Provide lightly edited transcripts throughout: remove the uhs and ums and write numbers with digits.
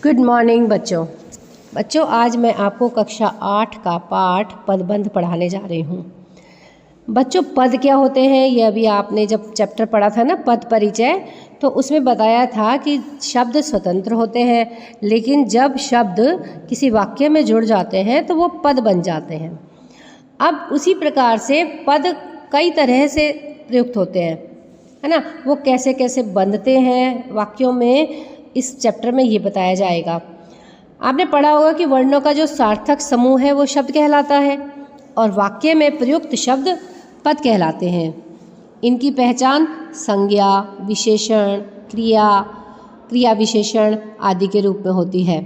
Good morning बच्चों आज मैं आपको कक्षा 8 का पाठ पदबंध पढ़ाने जा रही हूँ। बच्चों पद क्या होते हैं ये अभी आपने जब चैप्टर पढ़ा था ना पद परिचय, तो उसमें बताया था कि शब्द स्वतंत्र होते हैं, लेकिन जब शब्द किसी वाक्य में जुड़ जाते हैं तो वो पद बन जाते हैं। अब उसी प्रकार से पद कई तरह से प्रयुक्त होते हैं, है ना। वो कैसे कैसे बनते हैं वाक्यों में इस चैप्टर में ये बताया जाएगा। आपने पढ़ा होगा कि वर्णों का जो सार्थक समूह है वो शब्द कहलाता है और वाक्य में प्रयुक्त शब्द पद कहलाते हैं। इनकी पहचान संज्ञा, विशेषण, क्रिया विशेषण आदि के रूप में होती है।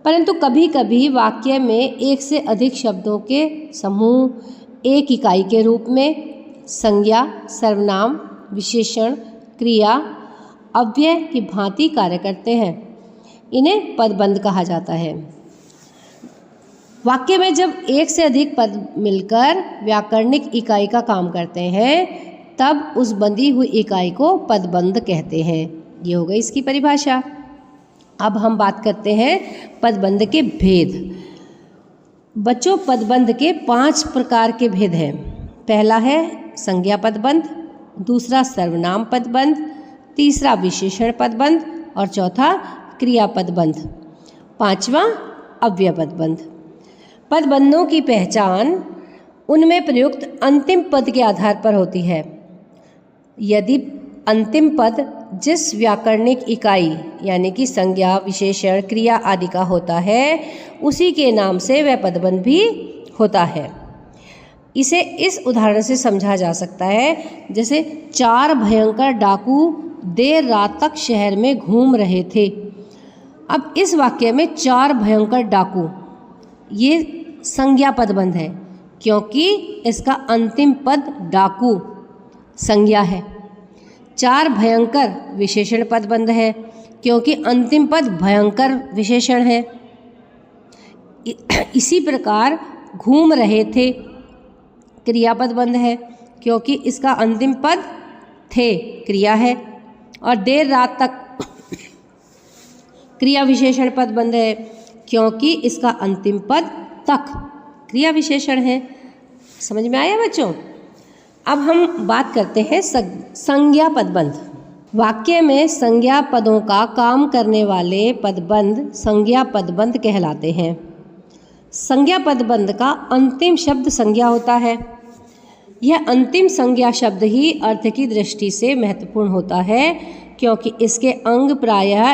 परंतु कभी कभी वाक्य में एक से अधिक शब्दों के समूह एक इकाई के रूप में संज्ञा, सर्वनाम, विशेषण, क्रिया, अव्यय की भांति कार्य करते हैं। इन्हें पदबंध कहा जाता है। वाक्य में जब एक से अधिक पद मिलकर व्याकरणिक इकाई का काम करते हैं तब उस बंधी हुई इकाई को पदबंध कहते हैं। ये हो गई इसकी परिभाषा। अब हम बात करते हैं पदबंध के भेद। बच्चों पदबंध के 5 प्रकार के भेद हैं। पहला है संज्ञा पदबंध, दूसरा सर्वनाम पदबंध, तीसरा विशेषण पदबंध और चौथा क्रिया पदबंध, पांचवा अव्यय पदबंध। पदबंधों की पहचान उनमें प्रयुक्त अंतिम पद के आधार पर होती है। यदि अंतिम पद जिस व्याकरणिक इकाई यानी कि संज्ञा, विशेषण, क्रिया आदि का होता है उसी के नाम से वह पदबंध भी होता है। इसे इस उदाहरण से समझा जा सकता है, जैसे 4 भयंकर डाकू देर रात तक शहर में घूम रहे थे। अब इस वाक्य में 4 भयंकर डाकू ये संज्ञा पदबंध है क्योंकि इसका अंतिम पद डाकू संज्ञा है। 4 भयंकर विशेषण पदबंध है क्योंकि अंतिम पद भयंकर विशेषण है। इसी प्रकार घूम रहे थे क्रिया पदबंध है क्योंकि इसका अंतिम पद थे क्रिया है। और देर रात तक क्रिया विशेषण पदबंध है क्योंकि इसका अंतिम पद तक क्रिया विशेषण है। समझ में आया बच्चों? अब हम बात करते हैं संज्ञा पदबंध। वाक्य में संज्ञा पदों का काम करने वाले पदबंध संज्ञा पदबंध कहलाते हैं। संज्ञा पदबंध का अंतिम शब्द संज्ञा होता है। यह अंतिम संज्ञा शब्द ही अर्थ की दृष्टि से महत्वपूर्ण होता है क्योंकि इसके अंग प्रायः